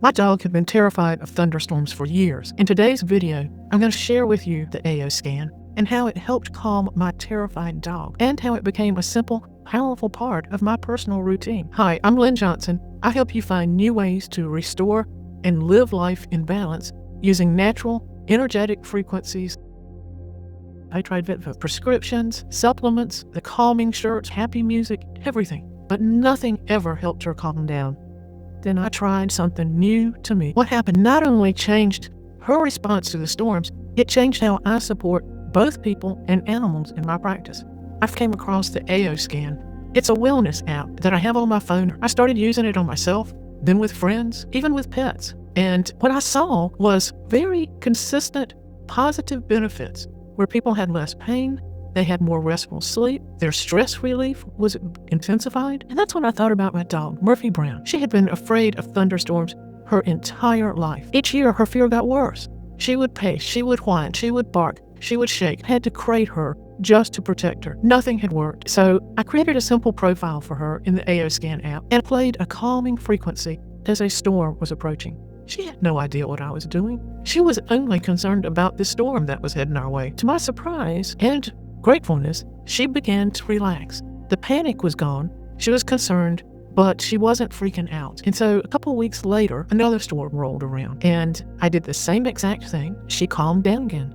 My dog had been terrified of thunderstorms for years. In today's video, I'm going to share with you the AO scan and how it helped calm my terrified dog and how it became a simple, powerful part of my personal routine. Hi, I'm Lyn Johnson. I help you find new ways to restore and live life in balance using natural, energetic frequencies. I tried prescriptions, supplements, the calming shirts, happy music, everything, but nothing ever helped her calm down. Then I tried something new to me. What happened not only changed her response to the storms, it changed how I support both people and animals in my practice. I came across the AO scan. It's a wellness app that I have on my phone. I started using it on myself, then with friends, even with pets. And what I saw was very consistent, positive benefits where people had less pain, they had more restful sleep, their stress relief was intensified. And that's when I thought about my dog, Murphy Brown. She had been afraid of thunderstorms her entire life. Each year, her fear got worse. She would pace, she would whine, she would bark, she would shake. I had to crate her just to protect her. Nothing had worked. So I created a simple profile for her in the AO Scan app and played a calming frequency as a storm was approaching. She had no idea what I was doing. She was only concerned about the storm that was heading our way. To my surprise and gratefulness, she began to relax. The panic was gone. She was concerned, but she wasn't freaking out. And so a couple weeks later, another storm rolled around, and I did the same exact thing. She calmed down again.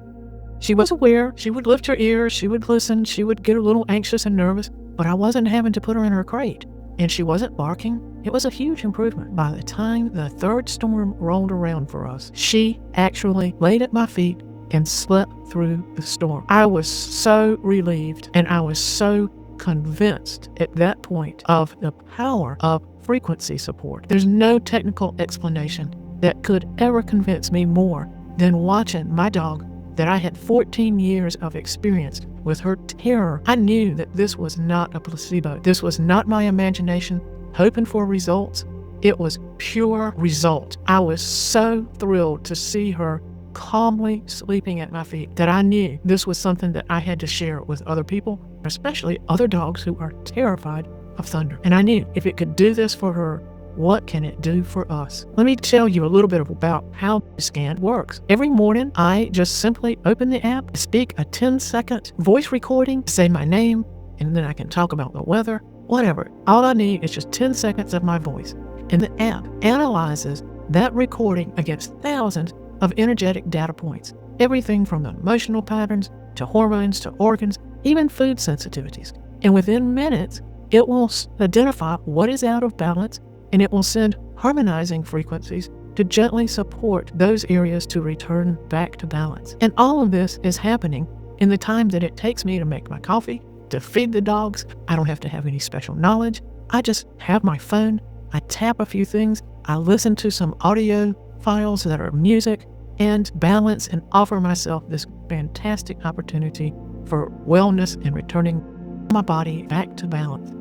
She was aware. She would lift her ears. She would listen. She would get a little anxious and nervous, but I wasn't having to put her in her crate. And she wasn't barking. It was a huge improvement. By the time the third storm rolled around for us, she actually laid at my feet and slept through the storm. I was so relieved, and I was so convinced at that point of the power of frequency support. There's no technical explanation that could ever convince me more than watching my dog that I had 14 years of experience with her terror. I knew that this was not a placebo. This was not my imagination hoping for results. It was pure result. I was so thrilled to see her calmly sleeping at my feet that I knew this was something that I had to share with other people, especially other dogs who are terrified of thunder. And I knew if it could do this for her, what can it do for us? Let me tell you a little bit about how the scan works. Every morning, I just simply open the app, speak a 10-second voice recording, say my name, and then I can talk about the weather, whatever. All I need is just 10 seconds of my voice. And the app analyzes that recording against thousands of energetic data points, everything from the emotional patterns to hormones to organs, even food sensitivities. And within minutes, it will identify what is out of balance, and it will send harmonizing frequencies to gently support those areas to return back to balance. And all of this is happening in the time that it takes me to make my coffee, to feed the dogs. I don't have to have any special knowledge. I just have my phone, I tap a few things, I listen to some audio files that are music, and balance and offer myself this fantastic opportunity for wellness and returning my body back to balance.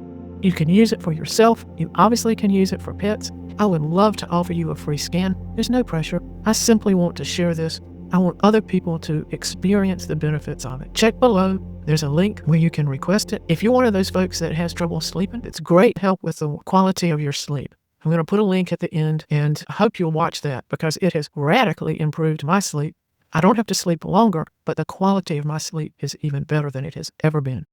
You can use it for yourself. You obviously can use it for pets. I would love to offer you a free scan. There's no pressure. I simply want to share this. I want other people to experience the benefits of it. Check below. There's a link where you can request it. If you're one of those folks that has trouble sleeping, it's great help with the quality of your sleep. I'm going to put a link at the end, and I hope you'll watch that because it has radically improved my sleep. I don't have to sleep longer, but the quality of my sleep is even better than it has ever been.